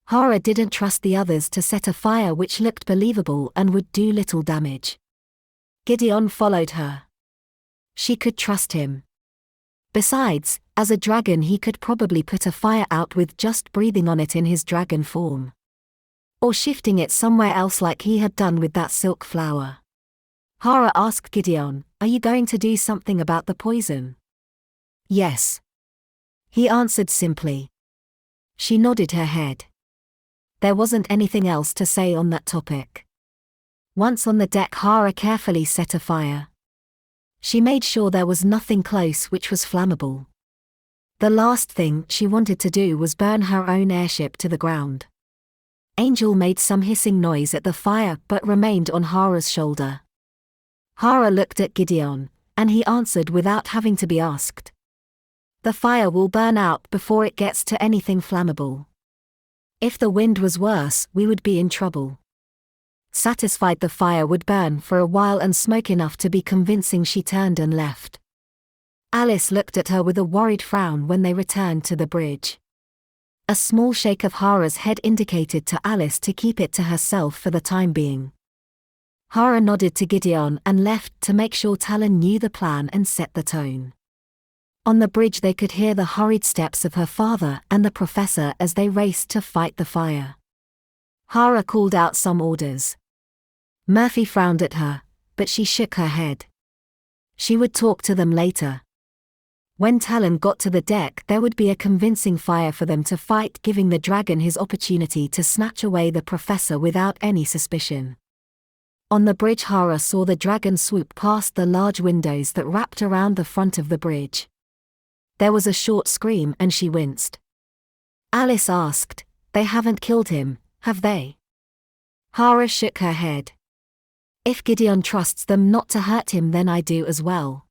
Hara didn't trust the others to set a fire which looked believable and would do little damage. Gideon followed her. She could trust him. Besides, as a dragon he could probably put a fire out with just breathing on it in his dragon form. Or shifting it somewhere else like he had done with that silk flower. Hara asked Gideon, "Are you going to do something about the poison?" "Yes," he answered simply. She nodded her head. There wasn't anything else to say on that topic. Once on the deck, Hara carefully set a fire. She made sure there was nothing close which was flammable. The last thing she wanted to do was burn her own airship to the ground. Angel made some hissing noise at the fire but remained on Hara's shoulder. Hara looked at Gideon, and he answered without having to be asked. "The fire will burn out before it gets to anything flammable. If the wind was worse, we would be in trouble." Satisfied the fire would burn for a while and smoke enough to be convincing, she turned and left. Alice looked at her with a worried frown when they returned to the bridge. A small shake of Hara's head indicated to Alice to keep it to herself for the time being. Hara nodded to Gideon and left to make sure Talon knew the plan and set the tone. On the bridge they could hear the hurried steps of her father and the professor as they raced to fight the fire. Hara called out some orders. Murphy frowned at her, but she shook her head. She would talk to them later. When Talon got to the deck, there would be a convincing fire for them to fight, giving the dragon his opportunity to snatch away the professor without any suspicion. On the bridge, Hara saw the dragon swoop past the large windows that wrapped around the front of the bridge. There was a short scream and she winced. Alice asked, "They haven't killed him, have they?" Hara shook her head. "If Gideon trusts them not to hurt him, then I do as well."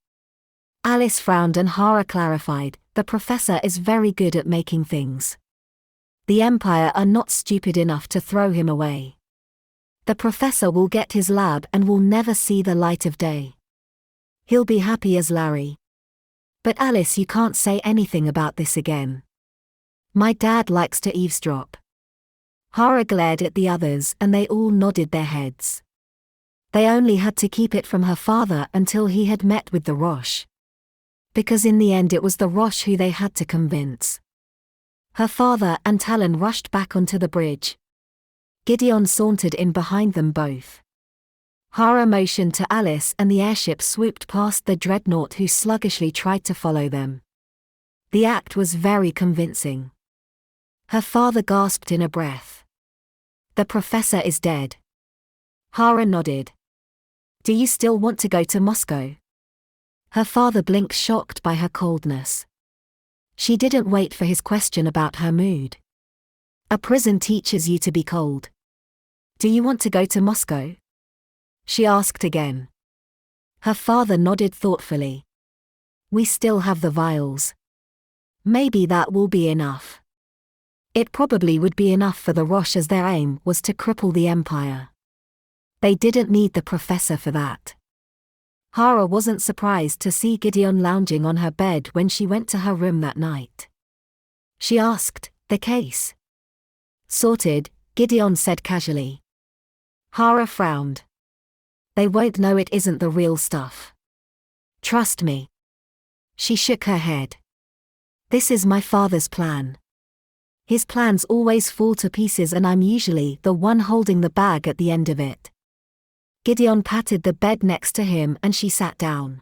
Alice frowned and Hara clarified, "The professor is very good at making things. The Empire are not stupid enough to throw him away. The professor will get his lab and will never see the light of day. He'll be happy as Larry. But Alice, you can't say anything about this again. My dad likes to eavesdrop." Hara glared at the others and they all nodded their heads. They only had to keep it from her father until he had met with the Roche. Because in the end it was the Roche who they had to convince. Her father and Talon rushed back onto the bridge. Gideon sauntered in behind them both. Hara motioned to Alice and the airship swooped past the dreadnought, who sluggishly tried to follow them. The act was very convincing. Her father gasped in a breath. "The professor is dead." Hara nodded. "Do you still want to go to Moscow?" Her father blinked, shocked by her coldness. She didn't wait for his question about her mood. "A prison teaches you to be cold. Do you want to go to Moscow?" she asked again. Her father nodded thoughtfully. "We still have the vials. Maybe that will be enough." It probably would be enough for the Roche, as their aim was to cripple the Empire. They didn't need the professor for that. Hara wasn't surprised to see Gideon lounging on her bed when she went to her room that night. She asked, "The case?" "Sorted," Gideon said casually. Hara frowned. "They won't know it isn't the real stuff. Trust me." She shook her head. "This is my father's plan. His plans always fall to pieces and I'm usually the one holding the bag at the end of it." Gideon patted the bed next to him and she sat down.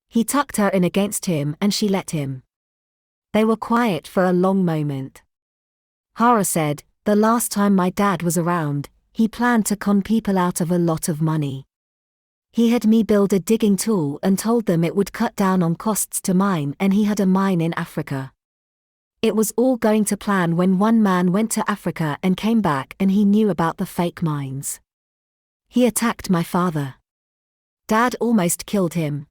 He tucked her in against him and she let him. They were quiet for a long moment. Hara said, "The last time my dad was around, he planned to con people out of a lot of money. He had me build a digging tool and told them it would cut down on costs to mine, and he had a mine in Africa. It was all going to plan when one man went to Africa and came back and he knew about the fake mines. He attacked my father. Dad almost killed him.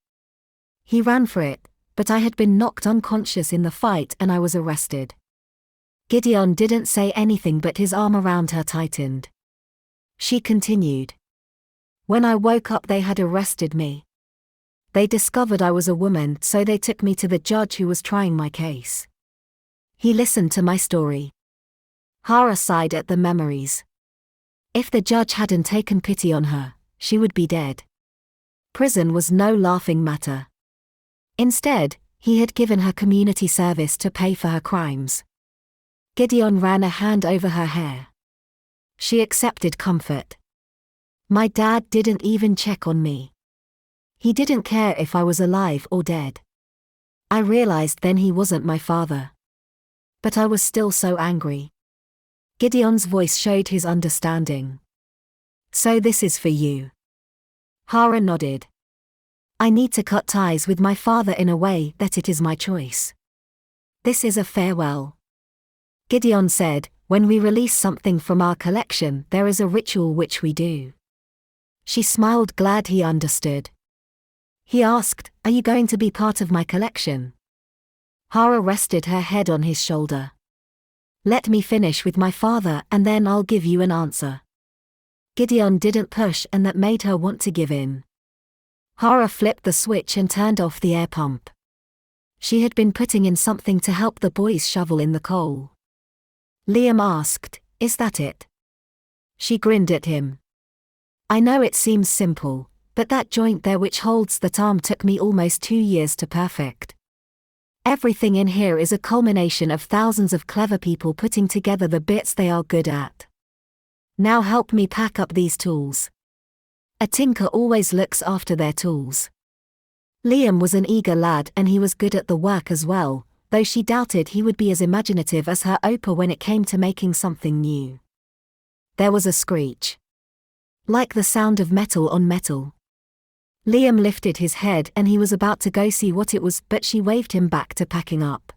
He ran for it, but I had been knocked unconscious in the fight and I was arrested." Gideon didn't say anything but his arm around her tightened. She continued. "When I woke up they had arrested me. They discovered I was a woman, so they took me to the judge who was trying my case. He listened to my story. Hara sighed at the memories. If the judge hadn't taken pity on her, she would be dead. Prison was no laughing matter. Instead, he had given her community service to pay for her crimes. Gideon ran a hand over her hair. She accepted comfort. My dad didn't even check on me. He didn't care if I was alive or dead. I realized then he wasn't my father. But I was still so angry. Gideon's voice showed his understanding. So this is for you. Hara nodded. I need to cut ties with my father in a way that it is my choice. This is a farewell. Gideon said, when we release something from our collection, there is a ritual which we do. She smiled, glad he understood. He asked, are you going to be part of my collection? Hara rested her head on his shoulder. Let me finish with my father and then I'll give you an answer. Gideon didn't push, and that made her want to give in. Hara flipped the switch and turned off the air pump. She had been putting in something to help the boys shovel in the coal. Liam asked, is that it? She grinned at him. I know it seems simple, but that joint there which holds that arm took me almost 2 years to perfect. Everything in here is a culmination of thousands of clever people putting together the bits they are good at. Now help me pack up these tools. A tinker always looks after their tools. Liam was an eager lad and he was good at the work as well, though she doubted he would be as imaginative as her Opa when it came to making something new. There was a screech. Like the sound of metal on metal. Liam lifted his head and he was about to go see what it was, but she waved him back to packing up.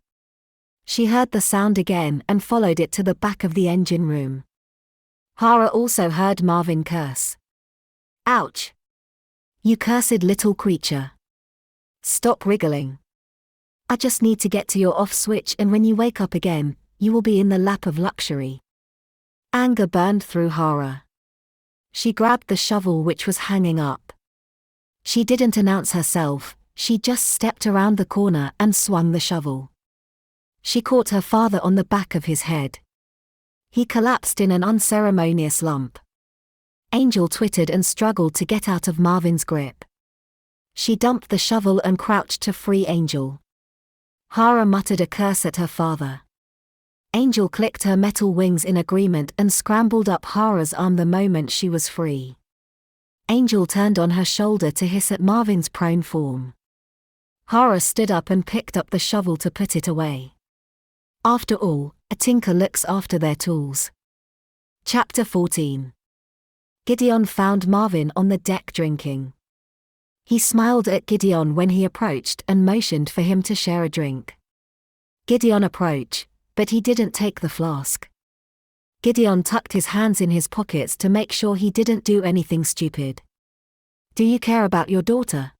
She heard the sound again and followed it to the back of the engine room. Hara also heard Marvin curse. Ouch! You cursed little creature. Stop wriggling. I just need to get to your off switch, and when you wake up again, you will be in the lap of luxury. Anger burned through Hara. She grabbed the shovel which was hanging up. She didn't announce herself, she just stepped around the corner and swung the shovel. She caught her father on the back of his head. He collapsed in an unceremonious lump. Angel twittered and struggled to get out of Marvin's grip. She dumped the shovel and crouched to free Angel. Hara muttered a curse at her father. Angel clicked her metal wings in agreement and scrambled up Hara's arm the moment she was free. Angel turned on her shoulder to hiss at Marvin's prone form. Hara stood up and picked up the shovel to put it away. After all, a tinker looks after their tools. Chapter 14. Gideon found Marvin on the deck drinking. He smiled at Gideon when he approached and motioned for him to share a drink. Gideon approached, but he didn't take the flask. Gideon tucked his hands in his pockets to make sure he didn't do anything stupid. Do you care about your daughter?